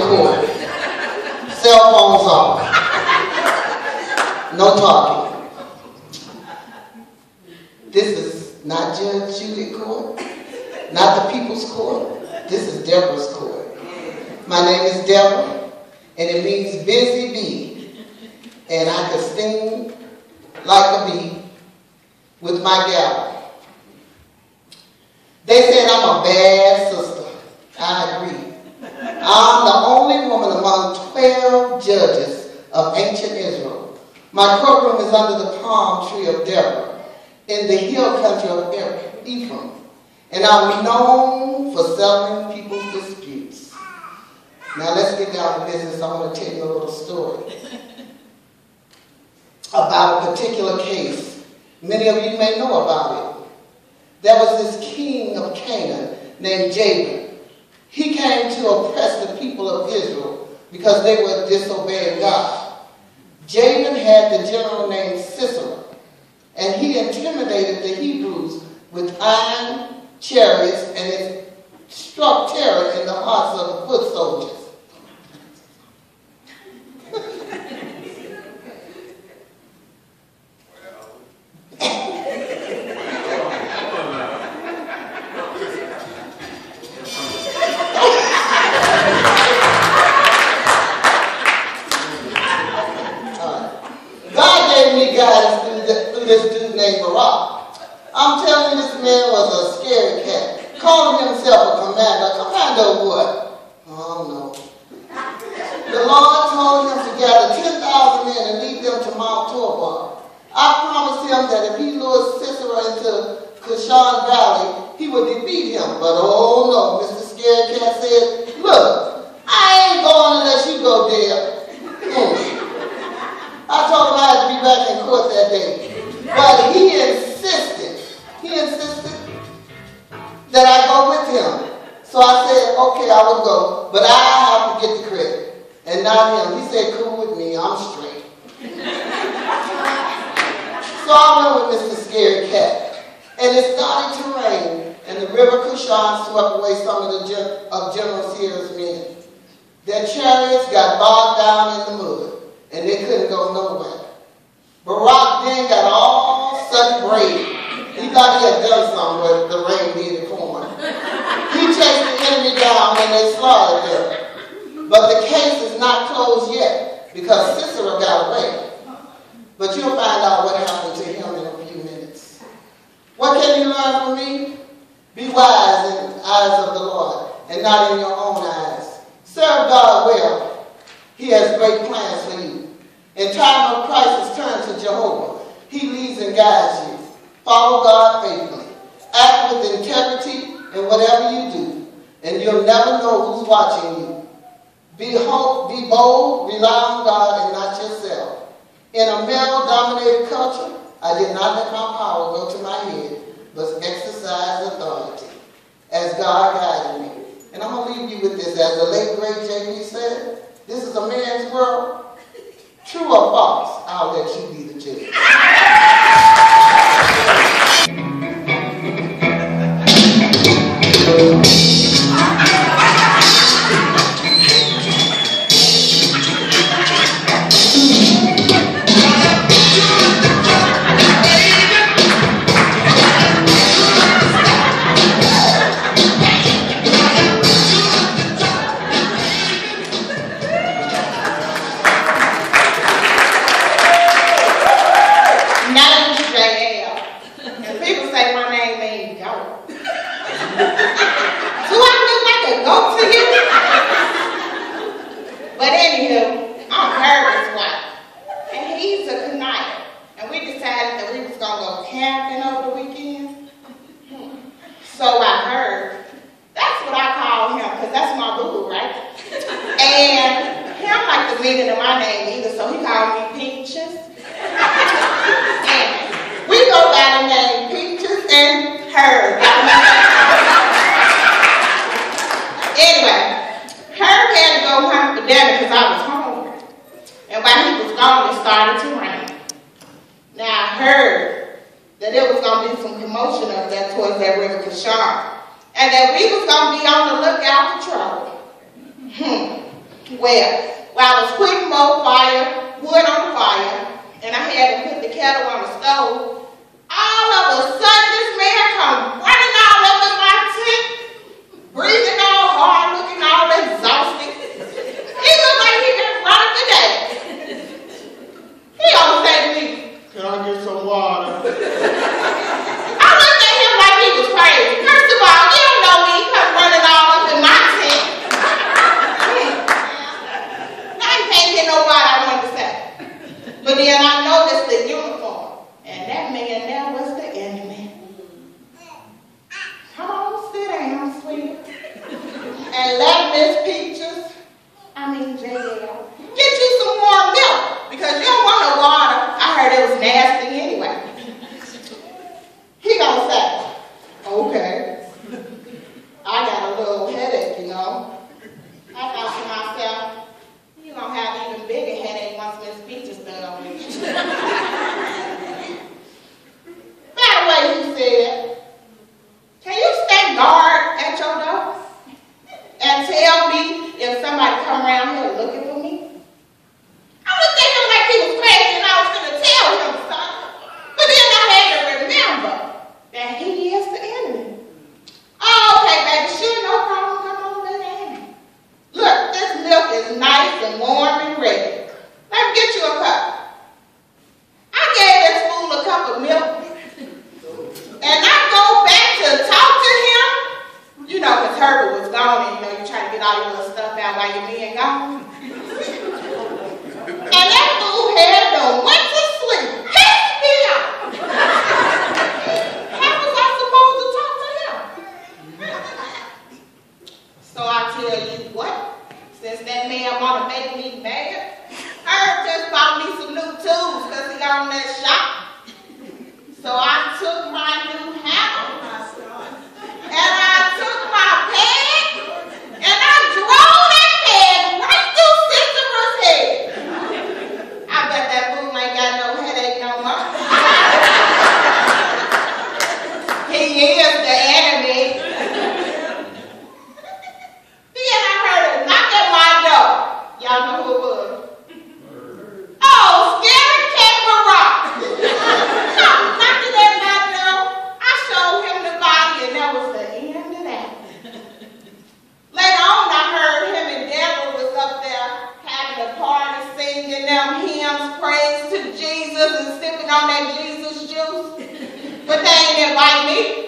recording. Cell phones off. No talking. This is not Judge Judy Court, not the People's Court. This is Deborah's Court. My name is Deborah, and it means busy bee. And I could sting like a bee with my gavel. They said I'm a bad sister. I agree. I'm the only woman among 12 judges of ancient Israel. My courtroom is under the palm tree of Deborah in the hill country of Ephraim. And I'm known for settling people's disputes. Now let's get down to business. I want to tell you a little story about a particular case. Many of you may know about it. There was this king of Canaan named Jael. He came to oppress the people of Israel because they were disobeying God. Jael had the general named Sisera, and he intimidated the Hebrews with iron chariots, and it struck terror in the hearts of the foot soldiers. Through this dude named I'm telling you, this man was a scary cat. Calling himself a commander. Commander of what? Oh no. The Lord told him to gather 10,000 men and lead them to Mount Tabor. I promised him that if he lured Sisera into Kishon Valley, he would defeat him. But oh no, Mr. Scary Cat said, look, I ain't going unless you go there. I told him I had to be back in court that day. But he insisted that I go with him. So I said, okay, I will go, but I have to get the credit. And not him. He said, cool with me, I'm straight. So I went with Mr. Scary Cat. And it started to rain, and the river Kishon swept away some of General Sears' men. Their chariots got bogged down in the mud, and they couldn't go nowhere. Barak then got all sunbraided. He thought he had done something, but the rain did it for him. He chased the enemy down and they slaughtered them. But the case is not closed yet because Sisera got away. But you'll find out what happened to him in a few minutes. What can you learn from me? Be wise in the eyes of the Lord and not in your own eyes. Serve God well. He has great plans for you. In time of crisis, turn to Jehovah. He leads and guides you. Follow God faithfully. Act with integrity in whatever you do, and you'll never know who's watching you. Be bold, rely on God and not yourself. In a male-dominated culture, I did not let my power go to my head, but exercise authority as God guided me. And I'm going to leave you with this. As the late, great J.B. said, this is a man's world. True or false? I'll let you be the judge. Well, while I was putting more wood on the fire, and I had to put the kettle on the stove, all of a sudden this man come running all up in my tent, breathing all hard, looking all exhausted. He looked like he been running the day. He always said to me, "Can I get some water?" I looked at him like he was crazy. First of all, you don't know me. He come running all up in my tent. I can't get no water, I wanted to say. But then I noticed the uniform, and that man there was the enemy. Come on, sit down, sweetie. And let Miss Jael, get you some more milk, because you don't want no water. I heard it was nasty anyway. He gonna say, okay. I got a little headache, you know. I thought to myself, you gonna have an even bigger headache once Miss Peaches done with you. By the way, he said, can you stand guard at your door and tell me if somebody come around here looking for me? I looked at him like he was crazy and I was going to tell him something. But then I had to remember that he is the enemy. Oh, okay, baby, sure, no problem. Come on, baby. Look, this milk is nice and warm and ready. Let me get you a cup. I gave this fool a cup of milk. And I go back to talk to him. You know, because Herbert was gone and, you know, you try to get all your little stuff out while your man gone. And that fool had done went to sleep. Pissed me out. How was I supposed to talk to him? So I tell you what, since that man want to make me mad, Herb just bought me some new tools because he on that shop. So I took my new hammer, and I took my peg, and I drove that peg right through Sister's head. I bet that fool ain't got no headache no more. He is the enemy. Then I heard a knock at my door. Y'all know who it was? Oh, Scary Cat Barack. Knocking at my door. I showed him the body, and that was the end of that. Later on, I heard him and Deborah was up there having a party, singing them hymns, praise to Jesus, and sipping on that Jesus juice. But they ain't invite me.